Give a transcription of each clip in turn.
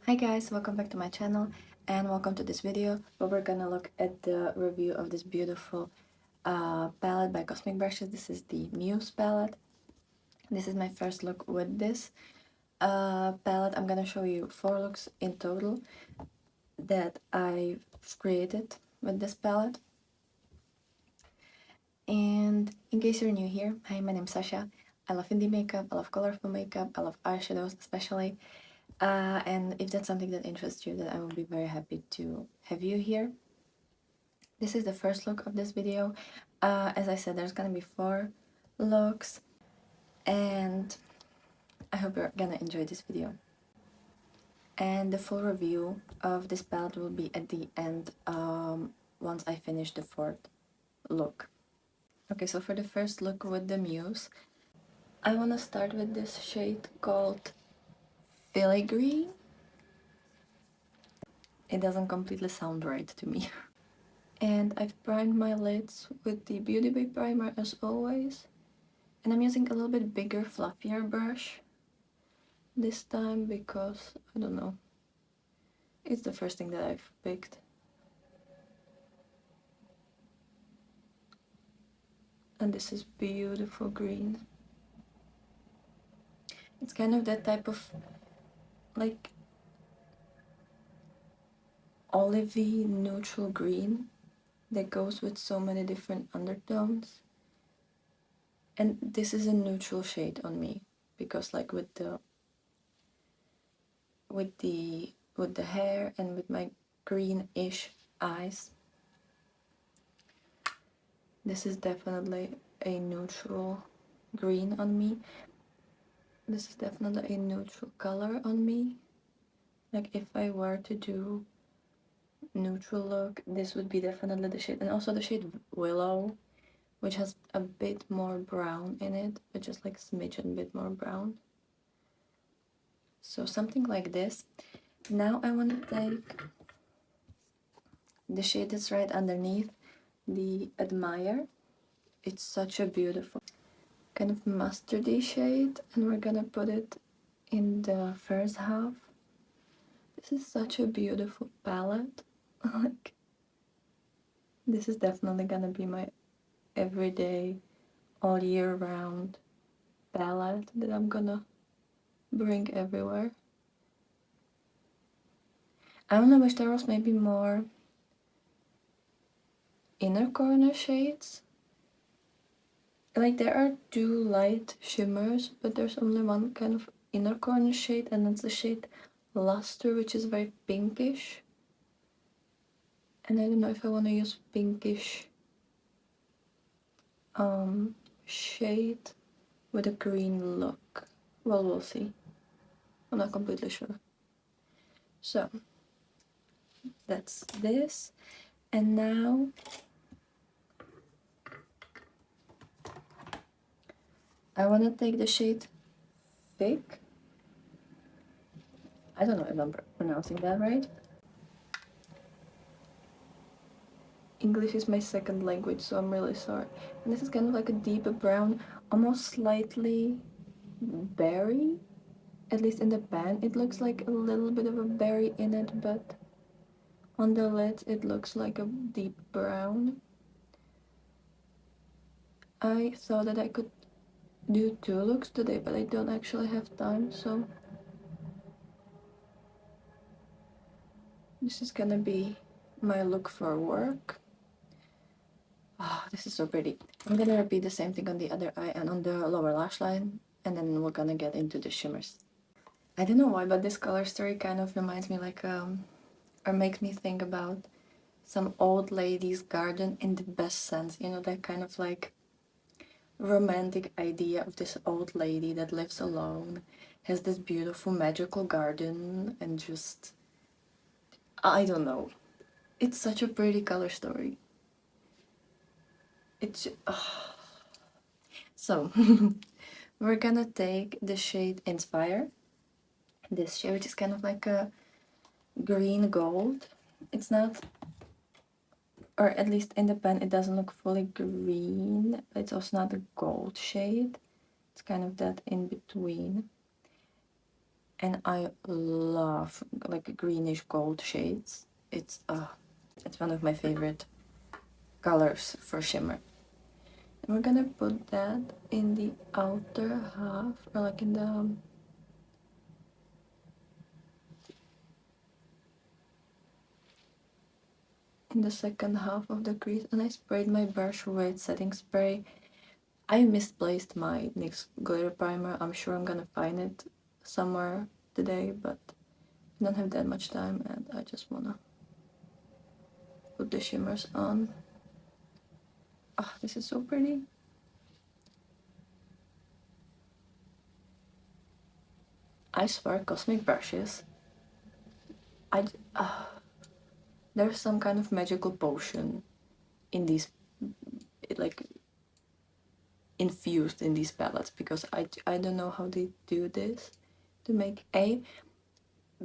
Hi guys, welcome back to my channel and welcome to this video where we're gonna look at the review of this beautiful palette by Cosmic Brushes. This is the Muse palette. This is my first look with this palette. I'm gonna show you 4 looks in total that I've created with this palette. And in case you're new here, hi, my name's Sasha. I love indie makeup, I love colorful makeup, I love eyeshadows especially. And if that's something that interests you, then I will be very happy to have you here. This is the first look of this video. As I said, there's gonna be 4 looks, and I hope you're gonna enjoy this video. And the full review of this palette will be at the end once I finish the 4th look. Okay, so for the first look with the Muse, I want to start with this shade called Filigree. It doesn't completely sound right to me. And I've primed my lids with the Beauty Bay primer as always. And I'm using a little bit bigger, fluffier brush this time because, I don't know, it's the first thing that I've picked. And this is beautiful green. It's kind of that type of, like, olivey neutral green that goes with so many different undertones. And this is a neutral shade on me because, like, with the hair and with my greenish eyes, this is definitely a neutral green on me. This is definitely a neutral color on me. Like, if I were to do neutral look, this would be definitely the shade. And also the shade Willow, which has a bit more brown in it, but just like smidgen bit more brown. So something like this. Now I want to take the shade that's right underneath, the Admire. It's such a beautiful kind of mustardy shade, and we're gonna put it in the first half. This is such a beautiful palette. Like, this is definitely gonna be my everyday, all year round palette that I'm gonna bring everywhere. I don't know, wish there was maybe more inner corner shades. Like, there are 2 light shimmers, but there's only one kind of inner corner shade, and that's the shade Luster, which is very pinkish. And I don't know if I want to use pinkish shade with a green look. Well, we'll see. I'm not completely sure. So that's this. And now I want to take the shade Thick. I don't know if I'm pronouncing that right. English is my second language, so I'm really sorry. And this is kind of like a deeper brown, almost slightly berry. At least in the pan, it looks like a little bit of a berry in it, but on the lids it looks like a deep brown. I thought that I could do 2 looks today, but I don't actually have time, so this is gonna be my look for work. Ah, this is so pretty. I'm gonna repeat the same thing on the other eye and on the lower lash line, and then we're gonna get into the shimmers. I don't know why, but this color story kind of reminds me like, or makes me think about some old lady's garden in the best sense, you know, that kind of like romantic idea of this old lady that lives alone, has this beautiful magical garden, and just, I don't know. It's such a pretty color story. It's so we're gonna take the shade Inspire, this shade, which is kind of like a green gold. It's not, or at least in the pen it doesn't look fully green. It's also not a gold shade. It's kind of that in between. And I love like greenish gold shades. It's one of my favorite colors for shimmer. And we're gonna put that in the outer half, or like in the second half of the crease. And I sprayed my brush with setting spray. I misplaced my NYX glitter primer. I'm sure I'm gonna find it somewhere today, but I don't have that much time and I just wanna put the shimmers on. Ah, this is so pretty. I swear, cosmic brushes. There's some kind of magical potion in these, like, infused in these palettes, because I don't know how they do this to make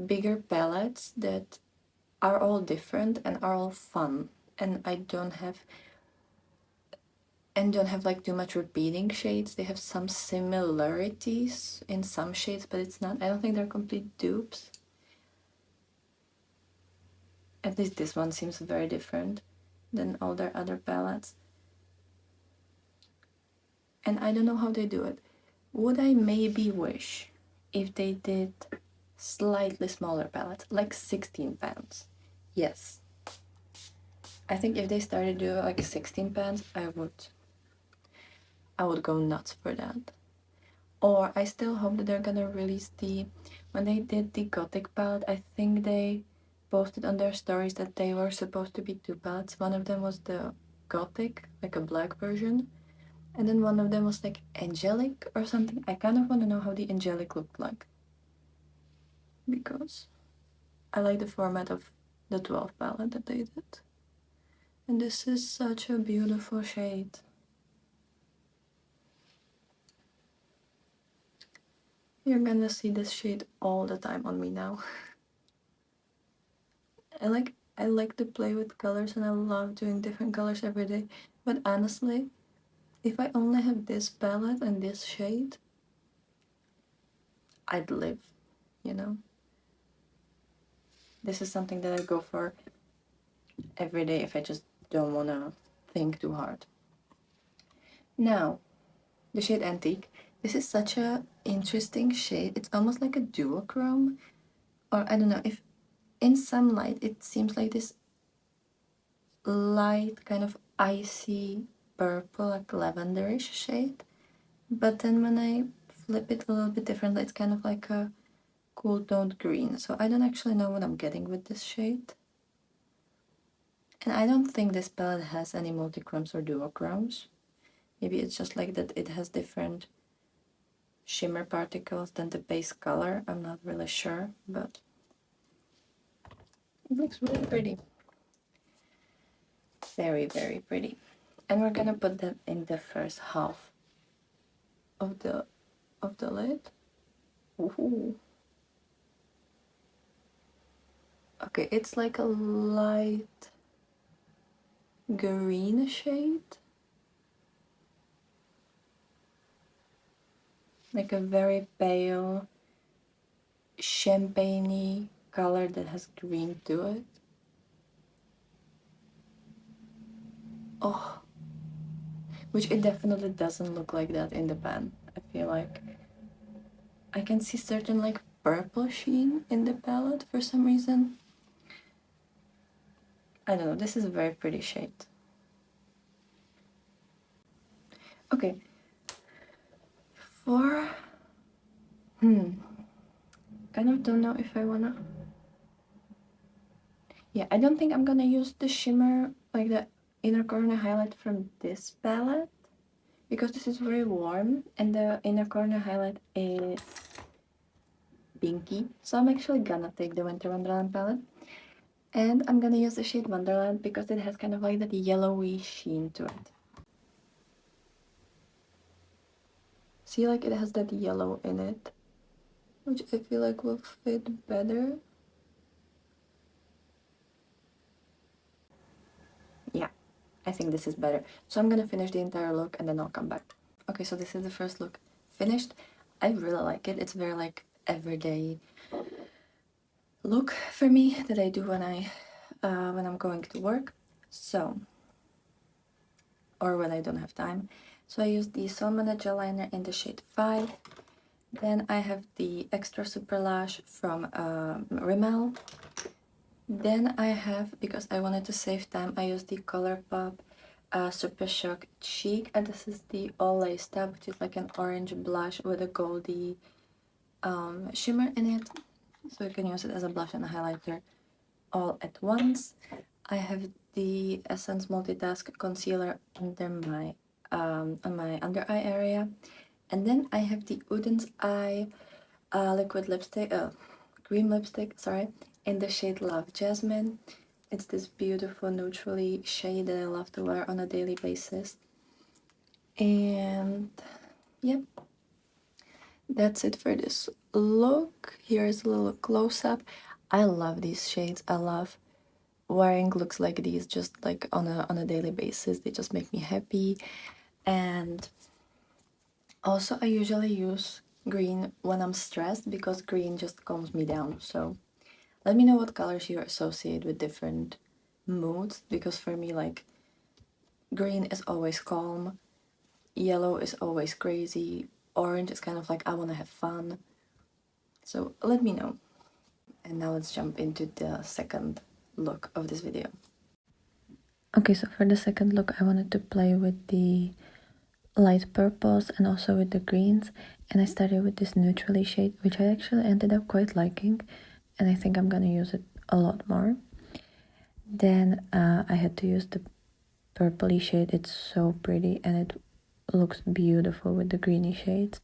bigger palettes that are all different and are all fun, and don't have like too much repeating shades. They have some similarities in some shades, but it's not, I don't think they're complete dupes. At least this one seems very different than all their other palettes. And I don't know how they do it. Would I maybe wish if they did slightly smaller palettes, like 16 pans? Yes. I think if they started doing like 16 pans, I would go nuts for that. Or I still hope that they're gonna release when they did the Gothic palette, I think they posted on their stories that they were supposed to be 2 palettes. One of them was the Gothic, like a black version, and then one of them was like angelic or something. I kind of want to know how the angelic looked like, because I like the format of the 12 palette that they did. And this is such a beautiful shade. You're gonna see this shade all the time on me now. I like to play with colors and I love doing different colors every day. But honestly, if I only have this palette and this shade, I'd live, you know? This is something that I go for every day if I just don't wanna think too hard. Now, the shade Antique. This is such a interesting shade. It's almost like a duochrome, or I don't know, if in some light it seems like this light kind of icy purple, like lavenderish shade, but then when I flip it a little bit differently, it's kind of like a cool toned green. So I don't actually know what I'm getting with this shade. And I don't think this palette has any multichromes or duochromes. Maybe it's just like that it has different shimmer particles than the base color. I'm not really sure, but it looks really pretty. Very, very pretty. And we're gonna put them in the first half of the lid. Ooh. Okay, it's like a light green shade. Like a very pale champagne-y color that has green to it. Oh, which it definitely doesn't look like that in the pan. I feel like I can see certain like purple sheen in the palette for some reason. I don't know, this is a very pretty shade. Okay, for kind of don't know if I wanna. Yeah, I don't think I'm gonna use the shimmer, like the inner corner highlight from this palette, because this is very warm and the inner corner highlight is pinky. So I'm actually gonna take the Winter Wonderland palette, and I'm gonna use the shade Wonderland because it has kind of like that yellowy sheen to it. See, like it has that yellow in it, which I feel like will fit better. Yeah, I think this is better. So I'm gonna finish the entire look and then I'll come back. Okay, so this is the first look finished. I really like it. It's very like everyday look for me that I do when I'm going to work, so, or when I don't have time. So I use the Salmon Gel Liner in the shade 5. Then I have the Extra Super Lash from Rimmel. Then I have, because I wanted to save time, I used the Colourpop Supershock Cheek, and this is the All Laced Up, which is like an orange blush with a goldy shimmer in it. So you can use it as a blush and a highlighter all at once. I have the Essence Multitask Concealer under my on my under eye area. And then I have the Uden's Eye liquid lipstick, cream lipstick, sorry, in the shade Love Jasmine. It's this beautiful neutrally shade that I love to wear on a daily basis. And yep, that's it for this look. Here's a little close-up. I love these shades. I love wearing looks like these just like on a daily basis. They just make me happy. And also I usually use green when I'm stressed because green just calms me down. So let me know what colors you associate with different moods, because for me, like, green is always calm, yellow is always crazy, orange is kind of like I want to have fun. So let me know. And now let's jump into the second look of this video. Okay, so for the second look I wanted to play with the light purples and also with the greens, and I started with this neutrally shade, which I actually ended up quite liking, and I think I'm gonna use it a lot more. Then I had to use the purpley shade. It's so pretty and it looks beautiful with the greeny shades.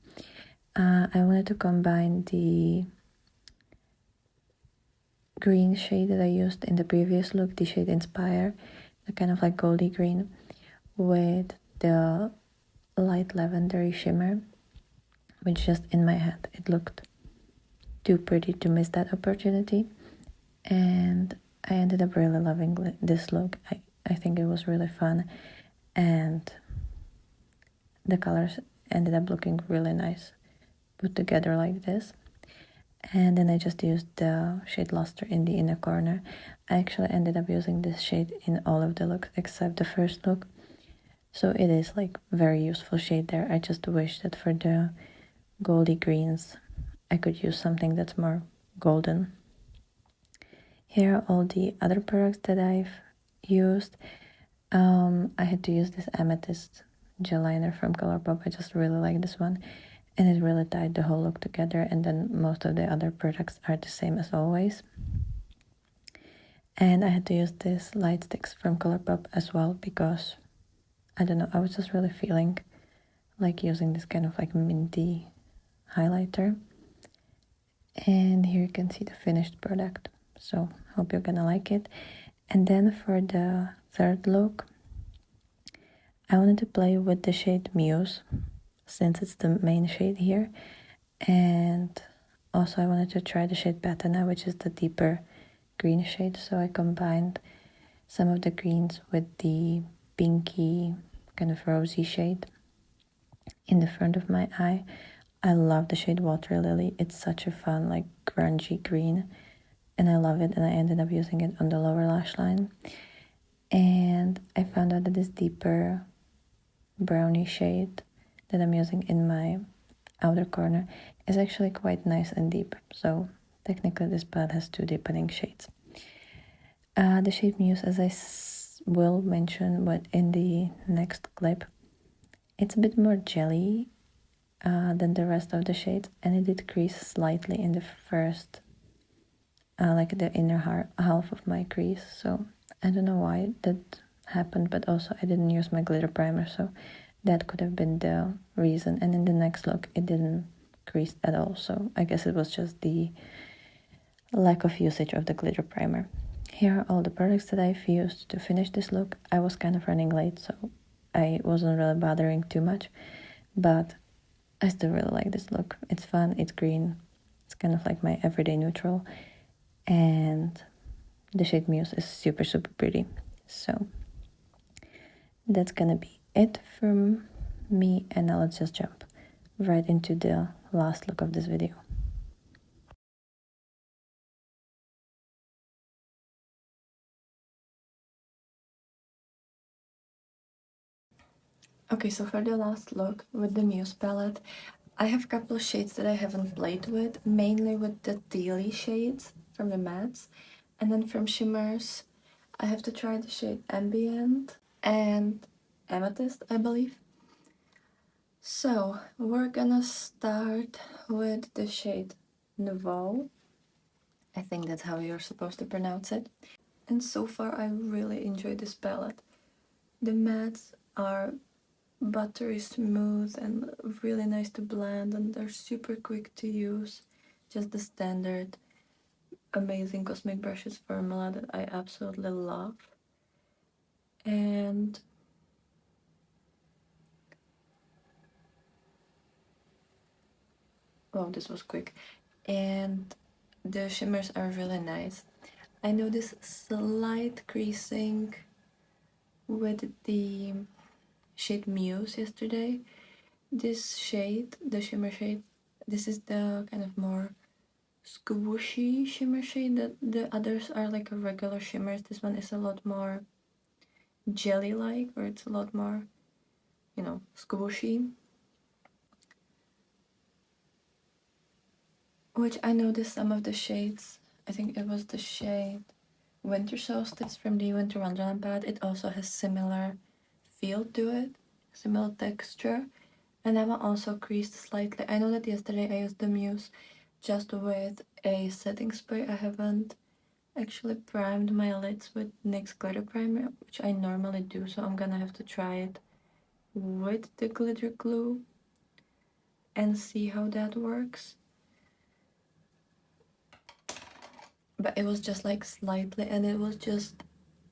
I wanted to combine the green shade that I used in the previous look, the shade Inspire, the kind of like goldy green, with the light lavendery shimmer, which just in my head it looked too pretty to miss that opportunity, and I ended up really loving this look. I think it was really fun, and the colors ended up looking really nice put together like this. And then I just used the shade Luster in the inner corner. I actually ended up using this shade in all of the looks except the first look, so it is like very useful shade there. I just wish that for the goldy greens I could use something that's more golden. Here are all the other products that I've used. I had to use this Amethyst gel liner from Colourpop. I just really like this one, and it really tied the whole look together, and then most of the other products are the same as always. And I had to use this light stix from Colourpop as well because, I don't know, I was just really feeling like using this kind of like minty highlighter. And here you can see the finished product, so hope you're gonna like it. And then for the third look, I wanted to play with the shade Muse, since it's the main shade here, and also I wanted to try the shade Patina, which is the deeper green shade. So I combined some of the greens with the pinky kind of rosy shade in the front of my eye. I love the shade Water Lily. It's such a fun, like, grungy green, and I love it, and I ended up using it on the lower lash line. And I found out that this deeper brownie shade that I'm using in my outer corner is actually quite nice and deep, so technically this palette has two deepening shades. The shade Muse, as I will mention but in the next clip, it's a bit more jelly than the rest of the shades, and it did crease slightly in the first like the inner half of my crease, so I don't know why that happened, but also I didn't use my glitter primer, so that could have been the reason. And in the next look it didn't crease at all, so I guess it was just the lack of usage of the glitter primer. Here are all the products that I've used to finish this look. I was kind of running late, so I wasn't really bothering too much, but I still really like this look. It's fun, it's green, it's kind of like my everyday neutral, and the shade Muse is super pretty. So that's gonna be it from me, and now let's just jump right into the last look of this video. Okay, so for the last look with the Muse palette, I have a couple of shades that I haven't played with, mainly with the tealy shades from the mattes, and then from shimmers, I have to try the shade Ambient and Amethyst, I believe. So we're gonna start with the shade Nouveau. I think that's how you're supposed to pronounce it. And so far I really enjoy this palette. The mattes are buttery smooth and really nice to blend, and they're super quick to use. Just the standard amazing cosmic brushes formula that I absolutely love. And oh, this was quick. And the shimmers are really nice. I noticed slight creasing with the shade Muse yesterday. This shade, the shimmer shade, this is the kind of more squishy shimmer shade. That the others are like a regular shimmers. This one is a lot more jelly-like, or it's a lot more, you know, squishy. Which I noticed some of the shades. I think it was the shade Winter Solstice from the Winter Wonderland palette. It also has similar feel to it, similar texture. And that one also creased slightly. I know that yesterday I used the Muse just with a setting spray. I haven't actually primed my lids with NYX glitter primer, which I normally do, so I'm gonna have to try it with the glitter glue and see how that works. But it was just like slightly, and it was just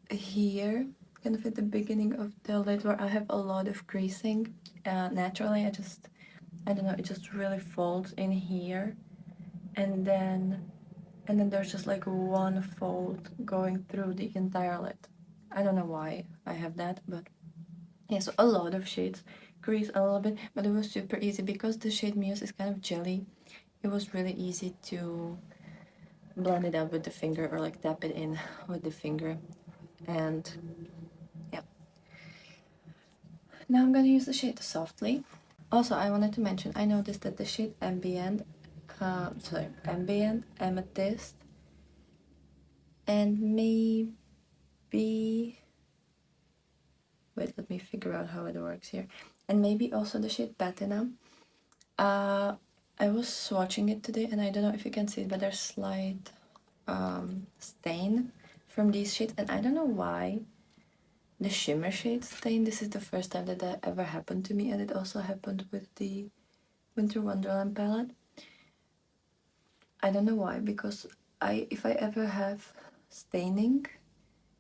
here, kind of at the beginning of the lid where I have a lot of creasing. Naturally, I don't know, it just really folds in here, and then there's just like one fold going through the entire lid. I don't know why I have that, but yeah, so a lot of shades crease a little bit, but it was super easy because the shade Muse is kind of jelly. It was really easy to blend it out with the finger or like tap it in with the finger. And yeah, now I'm gonna use the shade Softly. Also, I wanted to mention, I noticed that the shade Ambient, Ambient, Amethyst, and maybe, wait, let me figure out how it works here, and maybe also the shade Patina. I was swatching it today, and I don't know if you can see it, but there's slight stain from these shades, and I don't know why the shimmer shade stain. This is the first time that ever happened to me, and it also happened with the Winter Wonderland palette. I don't know why, because if I ever have staining,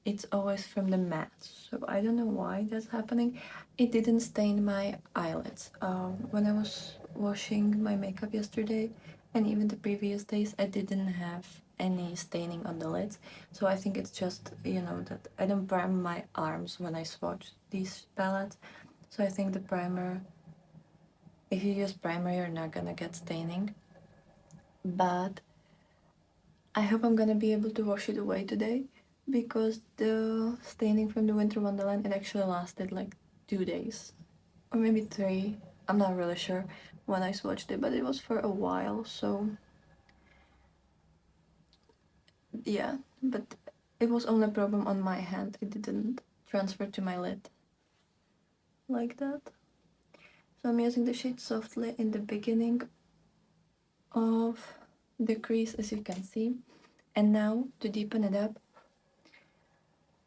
it's always from the matte. So I don't know why that's happening. It didn't stain my eyelids. When I was washing my makeup yesterday, and even the previous days, I didn't have any staining on the lids. So I think it's just, you know, that I don't prime my arms when I swatch these palettes. So I think the primer, if you use primer, you're not gonna get staining. But I hope I'm gonna be able to wash it away today, because the staining from the Winter Wonderland, it actually lasted like 2 days or maybe 3. I'm not really sure when I swatched it, but it was for a while. So yeah, but it was only a problem on my hand. It didn't transfer to my lid like that. So I'm using the shade Softly in the beginning of the crease, as you can see. And now, to deepen it up,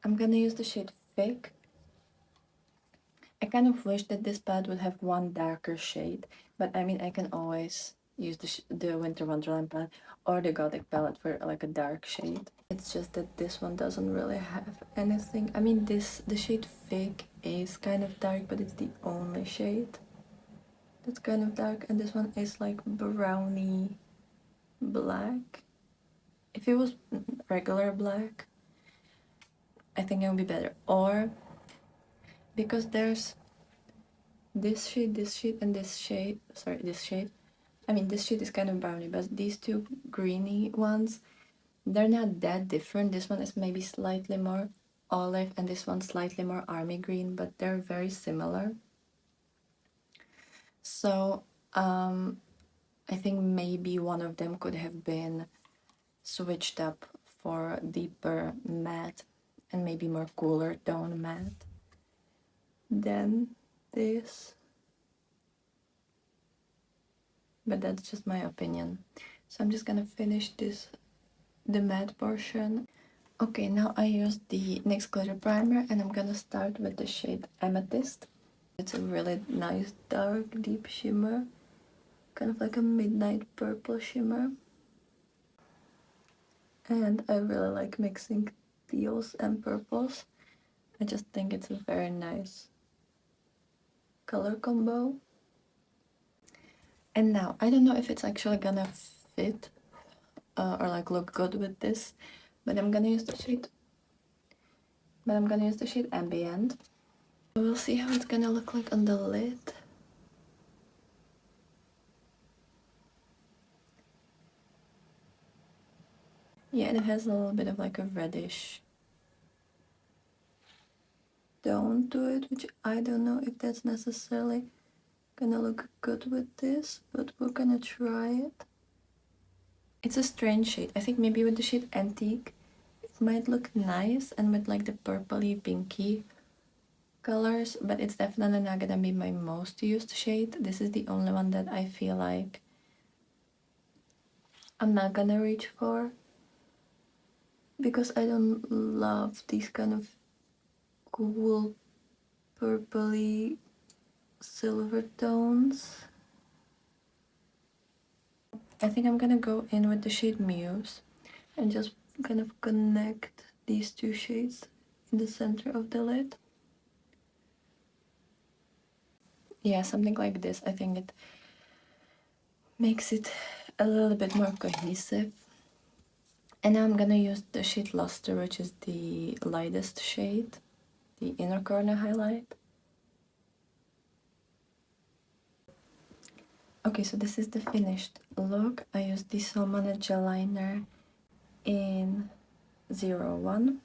I'm gonna use the shade Fake. I kind of wish that this palette would have one darker shade, but I mean, I can always use the Winter Wonderland palette or the Gothic palette for like a dark shade. It's just that this one doesn't really have anything. I mean, the shade Fake is kind of dark, but it's the only shade that's kind of dark, and this one is like browny black. If it was regular black, I think it would be better. Or because there's this shade, and this shade, sorry, this shade. I mean, this shade is kind of browny, but these two greeny ones, they're not that different. This one is maybe slightly more olive, and this one slightly more army green, but they're very similar. So I think maybe one of them could have been switched up for deeper matte and maybe more cooler tone matte than this. But that's just my opinion. So I'm just gonna finish the matte portion. Okay, now I use the NYX glitter primer and I'm gonna start with the shade Amethyst. It's a really nice dark deep shimmer, kind of like a midnight purple shimmer. And I really like mixing teals and purples. I just think it's a very nice color combo. And now, I don't know if it's actually gonna fit or like look good with this, but I'm gonna use the shade Ambient. We'll see how it's gonna look like on the lid. Yeah, and it has a little bit of like a reddish tone to it, which I don't know if that's necessarily gonna look good with this, but we're gonna try it. It's a strange shade. I think maybe with the shade Antique, it might look nice and with like the purpley pinky colors, but it's definitely not gonna be my most used shade. This is the only one that I feel like I'm not gonna reach for because I don't love these kind of cool purpley silver tones. I think I'm gonna go in with the shade Muse and just kind of connect these two shades in the center of the lid. Yeah, something like this. I think it makes it a little bit more cohesive. And now I'm gonna use the shade Luster, which is the lightest shade, the inner corner highlight. Okay, so this is the finished look. I used the Salmon gel liner in 01.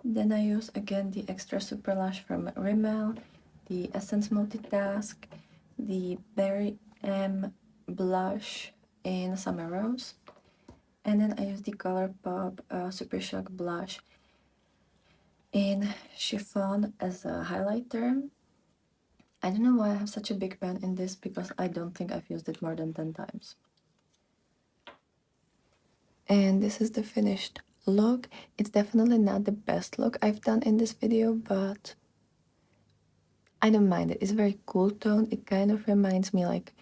Then I use again the Extra Super Lash from Rimmel, the Essence Multitask, the Berry M blush in Summer Rose, and then I use the Colourpop Supershock blush in Chiffon as a highlighter. I don't know why I have such a big pan in this because I don't think I've used it more than 10 times. And this is the finished look. It's definitely not the best look I've done in this video, but I don't mind it. It's a very cool tone. It kind of reminds me like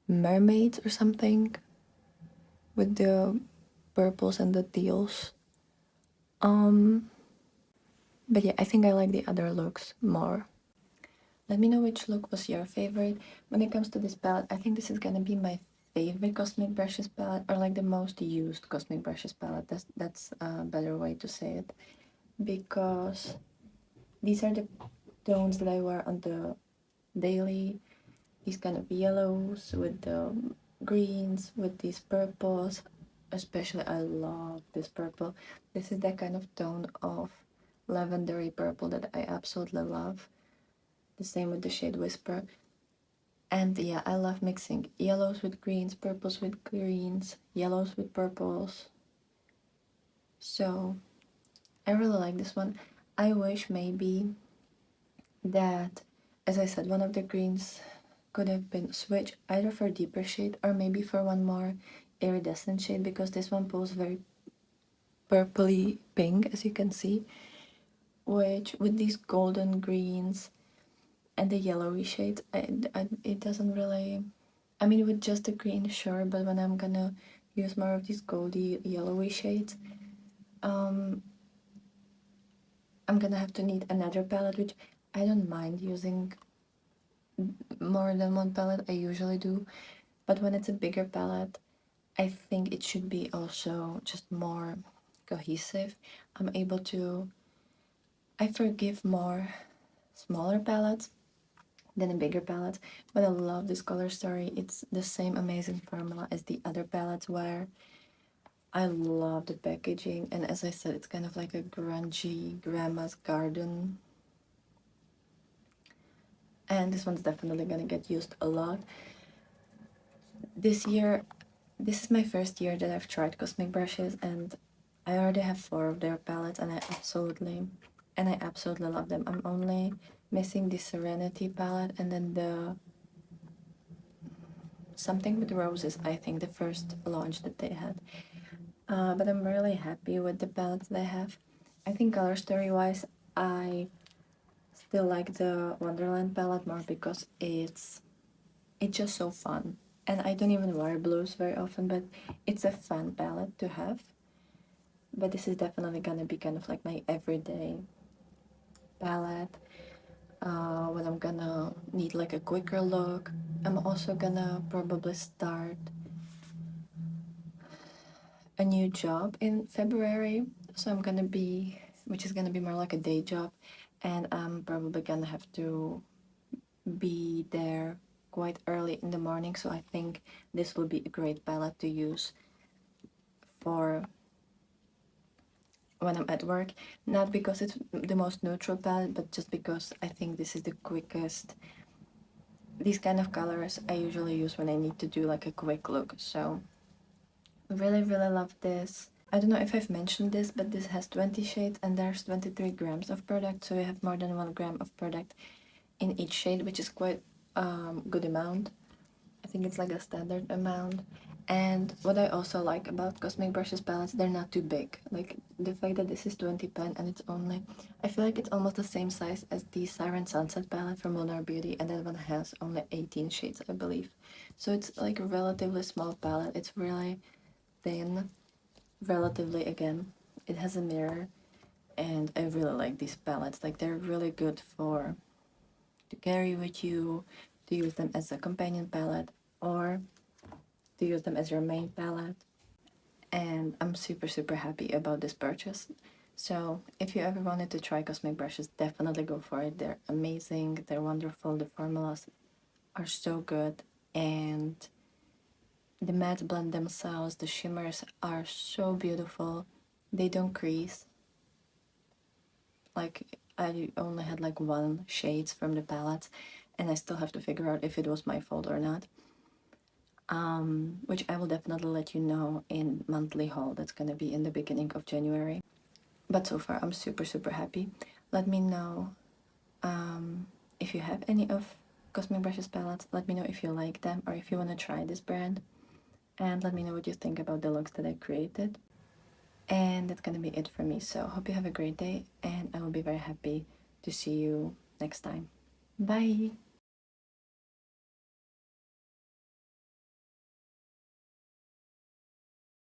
mermaids or something with the purples and the teals. But yeah, I think I like the other looks more. Let me know which look was your favorite. When it comes to this palette, I think this is gonna be my favorite Cosmic Brushes palette, or like the most used Cosmic Brushes palette. That's a better way to say it, because these are the tones that I wear on the daily. These kind of yellows with the greens, with these purples. Especially, I love this purple. This is that kind of tone of lavendery purple that I absolutely love. The same with the shade Whisper. And yeah, I love mixing yellows with greens, purples with greens, yellows with purples. So I really like this one. I wish maybe that, as I said, one of the greens could have been switched either for deeper shade or maybe for one more iridescent shade, because this one pulls very purpley pink, as you can see, which with these golden greens and the yellowy shades, it doesn't really, I mean, with just the green, sure, but when I'm gonna use more of these goldy yellowy shades, I'm gonna have to need another palette, which I don't mind using more than one palette. I usually do, but when it's a bigger palette, I think it should be also just more cohesive. I'm able to, I forgive more smaller palettes than a bigger palette, but I love this color story. It's the same amazing formula as the other palettes, where I love the packaging, and as I said, it's kind of like a grungy grandma's garden and this one's definitely gonna get used a lot. This year, this is my first year that I've tried cosmic brushes, and I already have 4 of their palettes, and I absolutely love them. I'm only missing the Serenity palette and then the something with roses, I think, the first launch that they had. But I'm really happy with the palettes they have. I think color story wise, I still like the Wonderland palette more because it's just so fun. And I don't even wear blues very often, but it's a fun palette to have. But this is definitely gonna be kind of like my everyday palette. When I'm gonna need like a quicker look. I'm also gonna probably start a new job in February. So I'm gonna be, which is gonna be more like a day job. And I'm probably gonna have to be there quite early in the morning. So I think this will be a great palette to use for when I'm at work. Not because it's the most neutral palette, but just because I think this is the quickest. These kind of colors I usually use when I need to do like a quick look. So really, really love this. I don't know if I've mentioned this, but this has 20 shades and there's 23 grams of product. So you have more than 1 gram of product in each shade, which is quite good amount. I think it's like a standard amount. And what I also like about Cosmic Brushes palettes, they're not too big. Like the fact that this is 20 pen and it's only, I feel like it's almost the same size as the Siren Sunset palette from Lunar Beauty, and that one has only 18 shades, I believe. So it's like a relatively small palette. It's really thin, relatively again. It has a mirror, and I really like these palettes. Like they're really good for to carry with you, to use them as a companion palette, or to use them as your main palette. And I'm super, super happy about this purchase. So if you ever wanted to try cosmic brushes, definitely go for it. They're amazing, they're wonderful, the formulas are so good, and the matte blend themselves, the shimmers are so beautiful. They don't crease. Like I only had like 1 shades from the palettes, and I still have to figure out if it was my fault or not. Which I will definitely let you know in monthly haul. That's gonna be in the beginning of January. But so far, I'm super, super happy. Let me know if you have any of Cosmic Brushes palettes. Let me know if you like them or if you want to try this brand. And let me know what you think about the looks that I created. And that's gonna be it for me. So hope you have a great day, and I will be very happy to see you next time. Bye!